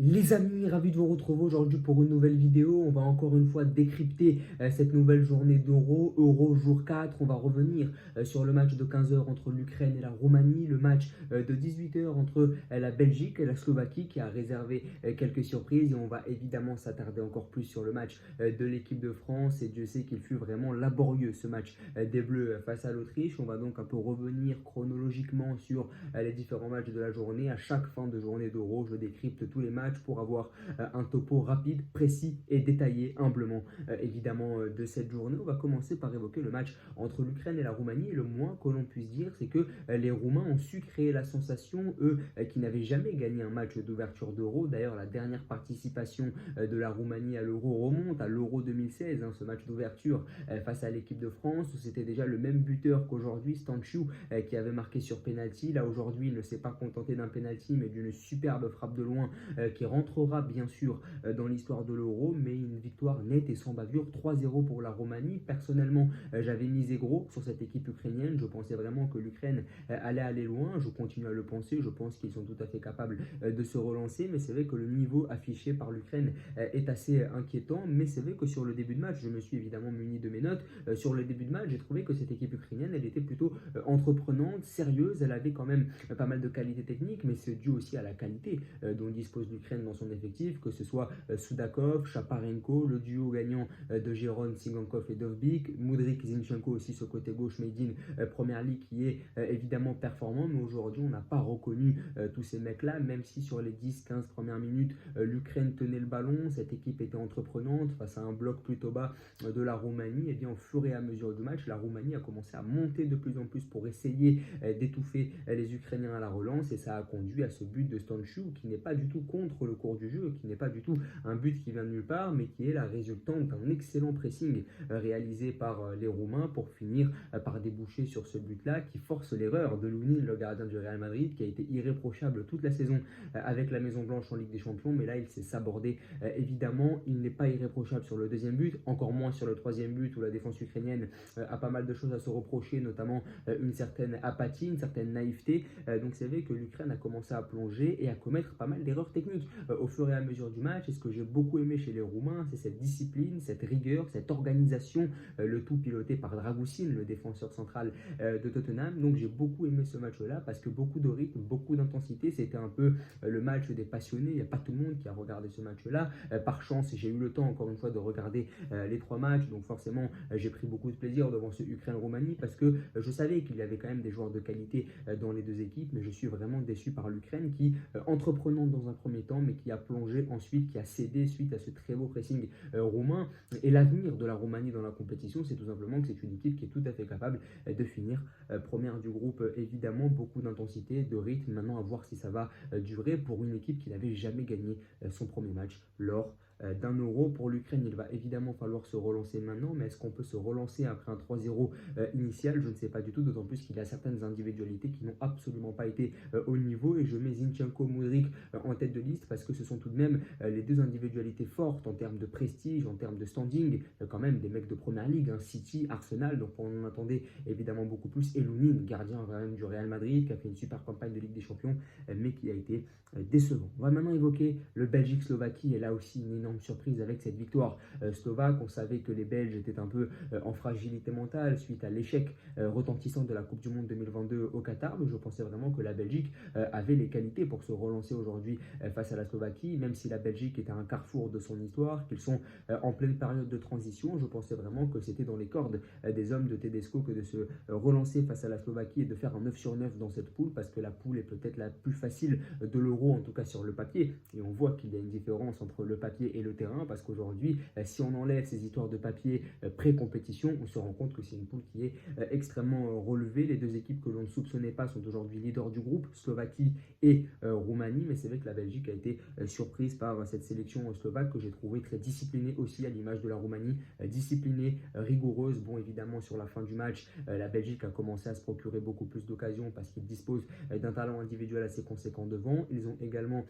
Les amis, ravi de vous retrouver aujourd'hui pour une nouvelle vidéo. On va encore une fois décrypter cette nouvelle journée d'Euro, Euro jour 4. On va revenir sur le match de 15 heures entre l'Ukraine et la Roumanie, le match de 18 heures entre la Belgique et la Slovaquie qui a réservé quelques surprises. Et on va évidemment s'attarder encore plus sur le match de l'équipe de France. Et Dieu sait qu'il fut vraiment laborieux ce match des Bleus face à l'Autriche. On va donc un peu revenir chronologiquement sur les différents matchs de la journée. À chaque fin de journée d'Euro, je décrypte tous les matchs pour avoir un topo rapide, précis et détaillé humblement évidemment de cette journée. On va commencer par évoquer le match entre l'Ukraine et la Roumanie. Et le moins que l'on puisse dire, c'est que les Roumains ont su créer la sensation, eux qui n'avaient jamais gagné un match d'ouverture d'Euro. D'ailleurs, la dernière participation de la Roumanie à l'Euro remonte à l'Euro 2016, ce match d'ouverture face à l'équipe de France, où c'était déjà le même buteur qu'aujourd'hui, Stanciu, qui avait marqué sur penalty. Là, aujourd'hui, il ne s'est pas contenté d'un penalty, mais d'une superbe frappe de loin qui rentrera bien sûr dans l'histoire de l'Euro, mais une victoire nette et sans bavure, 3-0 pour la Roumanie. Personnellement, j'avais misé gros sur cette équipe ukrainienne. Je pensais vraiment que l'Ukraine allait aller loin. Je continue à le penser. Je pense qu'ils sont tout à fait capables de se relancer, mais c'est vrai que le niveau affiché par l'Ukraine est assez inquiétant. Mais c'est vrai que sur le début de match, je me suis évidemment muni de mes notes. Sur le début de match, j'ai trouvé que cette équipe ukrainienne, elle était plutôt entreprenante, sérieuse. Elle avait quand même pas mal de qualités techniques, mais c'est dû aussi à la qualité dont dispose l'Ukraine dans son effectif, que ce soit Sudakov, Chaparenko, le duo gagnant de Jérôme Sigankov et Dovbyk, Mudryk, Zinchenko aussi ce côté gauche made in Première Ligue qui est évidemment performant, mais aujourd'hui on n'a pas reconnu tous ces mecs-là, même si sur les 10-15 premières minutes l'Ukraine tenait le ballon, cette équipe était entreprenante face à un bloc plutôt bas de la Roumanie. Et bien au fur et à mesure du match, la Roumanie a commencé à monter de plus en plus pour essayer d'étouffer les Ukrainiens à la relance, et ça a conduit à ce but de Stanciu qui n'est pas du tout contre le cours du jeu, qui n'est pas du tout un but qui vient de nulle part, mais qui est la résultante d'un excellent pressing réalisé par les Roumains pour finir par déboucher sur ce but-là qui force l'erreur de Lunin, le gardien du Real Madrid, qui a été irréprochable toute la saison avec la Maison Blanche en Ligue des Champions, mais là il s'est sabordé évidemment. Il n'est pas irréprochable sur le deuxième but, encore moins sur le troisième but où la défense ukrainienne a pas mal de choses à se reprocher, notamment une certaine apathie, une certaine naïveté. Donc c'est vrai que l'Ukraine a commencé à plonger et à commettre pas mal d'erreurs techniques au fur et à mesure du match. Et ce que j'ai beaucoup aimé chez les Roumains, c'est cette discipline, cette rigueur, cette organisation, le tout piloté par Dragusin, le défenseur central de Tottenham. Donc j'ai beaucoup aimé ce match-là parce que beaucoup de rythme, beaucoup d'intensité. C'était un peu le match des passionnés. Il n'y a pas tout le monde qui a regardé ce match-là. Par chance, j'ai eu le temps encore une fois de regarder les trois matchs. Donc forcément, j'ai pris beaucoup de plaisir devant ce Ukraine-Roumanie parce que je savais qu'il y avait quand même des joueurs de qualité dans les deux équipes, mais je suis vraiment déçu par l'Ukraine qui, entreprenante dans un premier temps, mais qui a plongé ensuite, qui a cédé suite à ce très beau pressing roumain. Et l'avenir de la Roumanie dans la compétition, c'est tout simplement que c'est une équipe qui est tout à fait capable de finir première du groupe. Évidemment, beaucoup d'intensité, de rythme. Maintenant, à voir si ça va durer pour une équipe qui n'avait jamais gagné son premier match lors d'un euro. Pour l'Ukraine, il va évidemment falloir se relancer maintenant, mais est-ce qu'on peut se relancer après un 3-0 initial? Je ne sais pas du tout, d'autant plus qu'il y a certaines individualités qui n'ont absolument pas été au niveau, et je mets Zinchenko, Mudryk en tête de liste parce que ce sont tout de même les deux individualités fortes en termes de prestige, en termes de standing, quand même des mecs de première ligue, City, Arsenal, donc on en attendait évidemment beaucoup plus. Et Lunin, gardien quand même du Real Madrid, qui a fait une super campagne de Ligue des Champions, mais qui a été décevant. On va maintenant évoquer le Belgique-Slovaquie, et là aussi une énorme surprise avec cette victoire slovaque. On savait que les Belges étaient un peu en fragilité mentale suite à l'échec retentissant de la Coupe du Monde 2022 au Qatar, mais je pensais vraiment que la Belgique avait les qualités pour se relancer aujourd'hui face à la Slovaquie, même si la Belgique était à un carrefour de son histoire, qu'ils sont en pleine période de transition. Je pensais vraiment que c'était dans les cordes des hommes de Tedesco que de se relancer face à la Slovaquie et de faire un 9 sur 9 dans cette poule, parce que la poule est peut-être la plus facile de l'Euro, en tout cas sur le papier, et on voit qu'il y a une différence entre le papier et le terrain, parce qu'aujourd'hui, si on enlève ces histoires de papier pré-compétition, on se rend compte que c'est une poule qui est extrêmement relevée. Les deux équipes que l'on ne soupçonnait pas sont aujourd'hui leaders du groupe, Slovaquie et Roumanie, mais c'est vrai que la Belgique a été surprise par cette sélection slovaque que j'ai trouvée très disciplinée aussi, à l'image de la Roumanie, disciplinée, rigoureuse. Bon, évidemment, sur la fin du match, la Belgique a commencé à se procurer beaucoup plus d'occasions parce qu'ils disposent d'un talent individuel assez conséquent devant. Ils ont également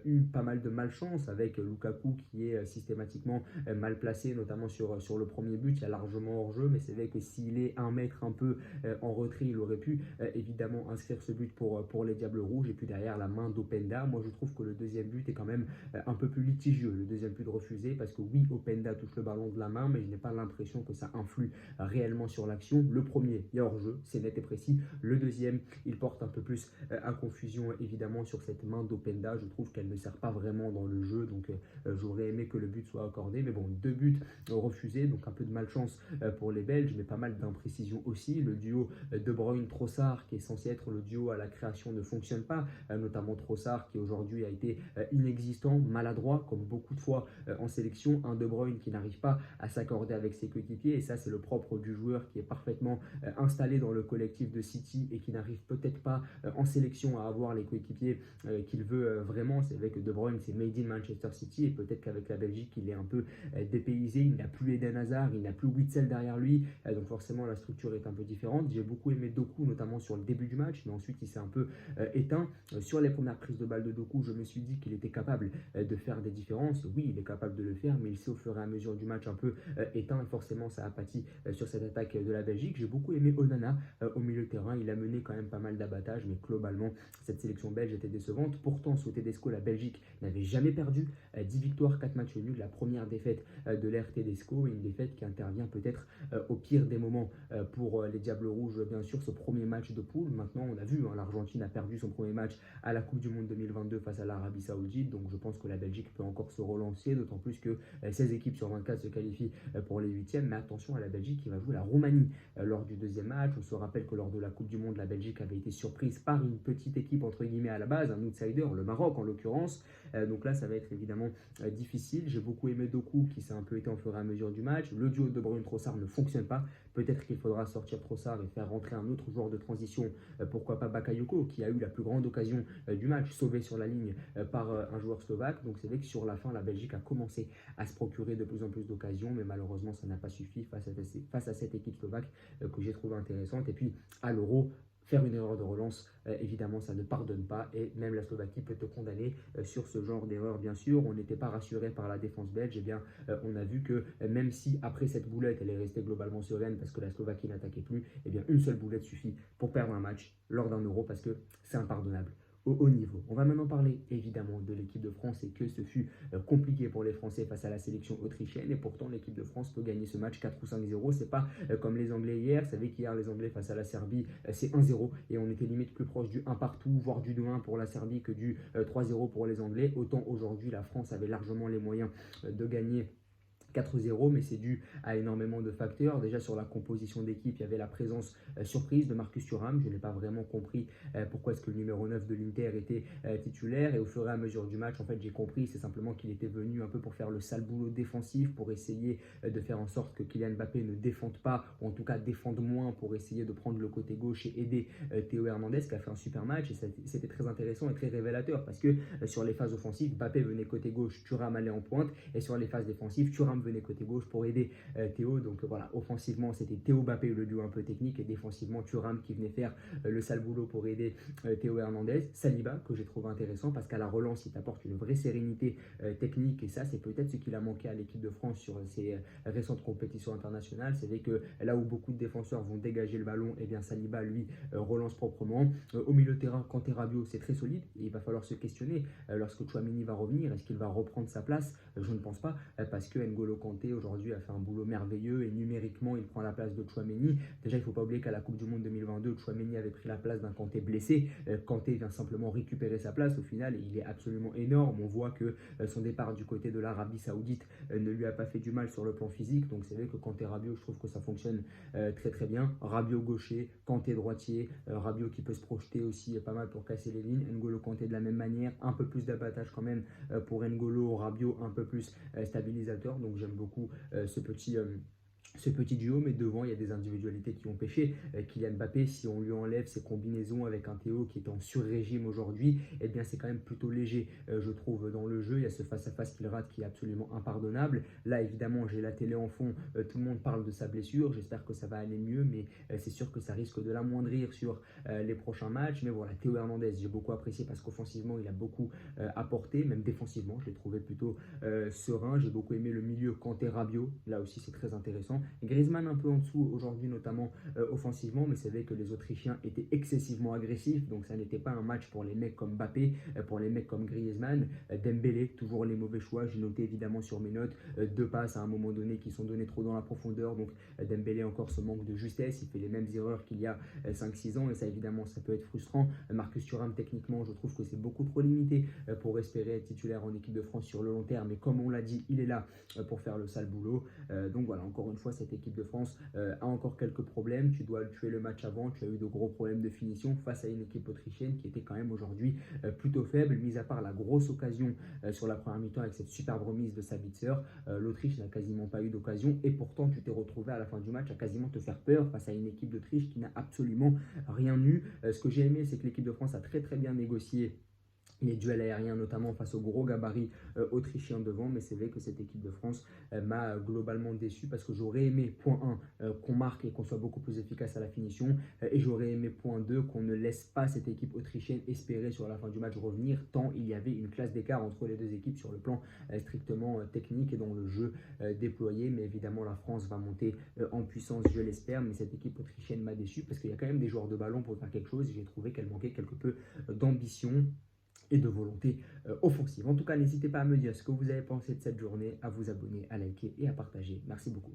eu pas mal de malchance avec Lukaku qui est systématiquement mal placé, notamment sur le premier but. Il y a largement hors-jeu, mais c'est vrai que s'il est un mètre un peu en retrait, il aurait pu évidemment inscrire ce but pour les Diables Rouges. Et puis derrière, la main d'Openda. Moi, je trouve que le deuxième but est quand même un peu plus litigieux. Le deuxième but refusé, parce que oui, Openda touche le ballon de la main, mais je n'ai pas l'impression que ça influe réellement sur l'action. Le premier, il y a hors-jeu, c'est net et précis. Le deuxième, il porte un peu plus à confusion évidemment sur cette main d'Openda. Je trouve qu'elle ne sert pas vraiment dans le jeu, donc j'aurais aimé que le but soit accordé, mais bon, deux buts refusés, donc un peu de malchance pour les Belges, mais pas mal d'imprécisions aussi. Le duo De Bruyne-Trossard, qui est censé être le duo à la création, ne fonctionne pas, notamment Trossard qui aujourd'hui a été inexistant, maladroit, comme beaucoup de fois en sélection. Un De Bruyne qui n'arrive pas à s'accorder avec ses coéquipiers, et ça c'est le propre du joueur qui est parfaitement installé dans le collectif de City et qui n'arrive peut-être pas en sélection à avoir les coéquipiers qu'il veut vraiment. C'est vrai que De Bruyne c'est made in Manchester City, et peut-être qu'avec la Belgique il est un peu dépaysé. Il n'a plus Eden Hazard, il n'a plus Witsel derrière lui, donc forcément la structure est un peu différente. J'ai beaucoup aimé Doku, notamment sur le début du match, mais ensuite il s'est un peu éteint. Sur les premières prises de balle de Doku, je me suis dit qu'il était capable de faire des différences. Oui, il est capable de le faire, mais il s'est au fur et à mesure du match un peu éteint, et forcément ça a pâti sur cette attaque de la Belgique. J'ai beaucoup aimé Onana au milieu de terrain. Il a mené quand même pas mal d'abattages, mais globalement cette sélection belge était décevante. Pourtant, sous Tedesco, la Belgique n'avait jamais perdu. 10 victoires, 4 matchs nuls. La première défaite de l'ère Tedesco, et une défaite qui intervient peut-être au pire des moments pour les Diables Rouges, bien sûr, ce premier match de poule. Maintenant, on a vu, hein, l'Argentine a perdu son premier match à la Coupe du Monde 2022 face à l'Arabie Saoudite, donc je pense que la Belgique peut encore se relancer, d'autant plus que 16 équipes sur 24 se qualifient pour les huitièmes. Mais attention à la Belgique qui va jouer la Roumanie lors du deuxième match. On se rappelle que lors de la Coupe du Monde, la Belgique avait été surprise par une petite équipe entre guillemets à la base, un outsider, le Maroc en l'occurrence. Donc là, ça va être évidemment difficile. J'ai beaucoup aimé Doku qui s'est un peu éteint au fur et à mesure du match. Le duo de Bruyne-Trossard ne fonctionne pas. Peut-être qu'il faudra sortir Trossard et faire rentrer un autre joueur de transition, pourquoi pas Bakayoko, qui a eu la plus grande occasion du match, sauvé sur la ligne par un joueur slovaque. Donc c'est vrai que sur la fin, la Belgique a commencé à se procurer de plus en plus d'occasions, mais malheureusement, ça n'a pas suffi face à cette équipe slovaque que j'ai trouvé intéressante. Et puis à l'Euro, faire une erreur de relance, évidemment, ça ne pardonne pas, et même la Slovaquie peut te condamner sur ce genre d'erreur, bien sûr. On n'était pas rassuré par la défense belge, et bien on a vu que même si après cette boulette, elle est restée globalement sereine parce que la Slovaquie n'attaquait plus, et bien une seule boulette suffit pour perdre un match lors d'un Euro, parce que c'est impardonnable au haut niveau. On va maintenant parler évidemment de l'équipe de France, et que ce fut compliqué pour les Français face à la sélection autrichienne, et pourtant l'équipe de France peut gagner ce match 4 ou 5-0. C'est pas comme les Anglais hier. Vous savez qu'hier les Anglais face à la Serbie c'est 1-0, et on était limite plus proche du 1 partout, voire du 2-1 pour la Serbie que du 3-0 pour les Anglais. Autant aujourd'hui la France avait largement les moyens de gagner 4-0, mais c'est dû à énormément de facteurs. Déjà sur la composition d'équipe, il y avait la présence surprise de Marcus Thuram. Je n'ai pas vraiment compris pourquoi est-ce que le numéro 9 de l'Inter était titulaire, et au fur et à mesure du match, en fait, j'ai compris, c'est simplement qu'il était venu un peu pour faire le sale boulot défensif, pour essayer de faire en sorte que Kylian Mbappé ne défende pas, ou en tout cas défende moins, pour essayer de prendre le côté gauche et aider Théo Hernandez, qui a fait un super match. Et c'était très intéressant et très révélateur, parce que sur les phases offensives, Mbappé venait côté gauche, Thuram allait en pointe, et sur les phases défensives, Thuram venait côté gauche pour aider Théo. Donc voilà, offensivement c'était Théo Mbappé, le duo un peu technique, et défensivement Thuram qui venait faire le sale boulot pour aider Théo Hernandez. Saliba que j'ai trouvé intéressant, parce qu'à la relance il t'apporte une vraie sérénité technique, et ça c'est peut-être ce qu'il a manqué à l'équipe de France sur ses récentes compétitions internationales. C'est vrai que là où beaucoup de défenseurs vont dégager le ballon, et bien Saliba lui relance proprement. Au milieu de terrain, Kanté, Rabiot, c'est très solide, et il va falloir se questionner lorsque Tchouaméni va revenir, est-ce qu'il va reprendre sa place? Je ne pense pas, parce que N'Golo Kanté aujourd'hui a fait un boulot merveilleux, et numériquement il prend la place de Tchouaméni. Déjà il ne faut pas oublier qu'à la Coupe du Monde 2022, Tchouaméni avait pris la place d'un Kanté blessé. Kanté vient simplement récupérer sa place au final, et il est absolument énorme. On voit que son départ du côté de l'Arabie Saoudite ne lui a pas fait du mal sur le plan physique. Donc c'est vrai que Kanté Rabiot, je trouve que ça fonctionne très très bien. Rabiot gaucher, Kanté droitier, Rabiot qui peut se projeter aussi pas mal pour casser les lignes. N'Golo Kanté de la même manière, un peu plus d'abattage quand même pour N'Golo. Rabiot un peu plus stabilisateur. Donc j'aime beaucoup ce petit duo, mais devant, il y a des individualités qui ont pêché. Kylian Mbappé, si on lui enlève ses combinaisons avec un Théo qui est en sur-régime aujourd'hui, eh bien c'est quand même plutôt léger, je trouve, dans le jeu. Il y a ce face-à-face qu'il rate qui est absolument impardonnable. Là, évidemment, j'ai la télé en fond, tout le monde parle de sa blessure. J'espère que ça va aller mieux, mais c'est sûr que ça risque de l'amoindrir sur les prochains matchs. Mais voilà, Théo Hernandez, j'ai beaucoup apprécié parce qu'offensivement, il a beaucoup apporté, même défensivement, je l'ai trouvé plutôt serein. J'ai beaucoup aimé le milieu Kanté-Rabiot, là aussi c'est très intéressant. Griezmann un peu en dessous aujourd'hui, notamment offensivement, mais c'est vrai que les Autrichiens étaient excessivement agressifs, donc ça n'était pas un match pour les mecs comme Mbappé, pour les mecs comme Griezmann. Dembélé, toujours les mauvais choix, j'ai noté évidemment sur mes notes, deux passes à un moment donné qui sont données trop dans la profondeur, donc Dembélé encore ce manque de justesse, il fait les mêmes erreurs qu'il y a 5-6 ans, et ça évidemment ça peut être frustrant. Marcus Thuram, techniquement, je trouve que c'est beaucoup trop limité pour espérer être titulaire en équipe de France sur le long terme, mais comme on l'a dit, il est là pour faire le sale boulot. Donc voilà, encore une fois, cette équipe de France a encore quelques problèmes. Tu dois tuer le match avant, tu as eu de gros problèmes de finition face à une équipe autrichienne qui était quand même aujourd'hui plutôt faible, mis à part la grosse occasion sur la première mi-temps avec cette superbe remise de Sabitzer. L'Autriche n'a quasiment pas eu d'occasion et pourtant tu t'es retrouvé à la fin du match à quasiment te faire peur face à une équipe d'Autriche qui n'a absolument rien eu. Ce que j'ai aimé, c'est que l'équipe de France a très très bien négocié les duels aériens, notamment face aux gros gabarits autrichiens devant, mais c'est vrai que cette équipe de France m'a globalement déçu parce que j'aurais aimé, point 1, qu'on marque et qu'on soit beaucoup plus efficace à la finition, et j'aurais aimé, point 2, qu'on ne laisse pas cette équipe autrichienne espérer sur la fin du match revenir, tant il y avait une classe d'écart entre les deux équipes sur le plan strictement technique et dans le jeu déployé, mais évidemment la France va monter en puissance, je l'espère, mais cette équipe autrichienne m'a déçu parce qu'il y a quand même des joueurs de ballon pour faire quelque chose, et j'ai trouvé qu'elle manquait quelque peu d'ambition et de volonté offensive. En tout cas, n'hésitez pas à me dire ce que vous avez pensé de cette journée, à vous abonner, à liker et à partager. Merci beaucoup.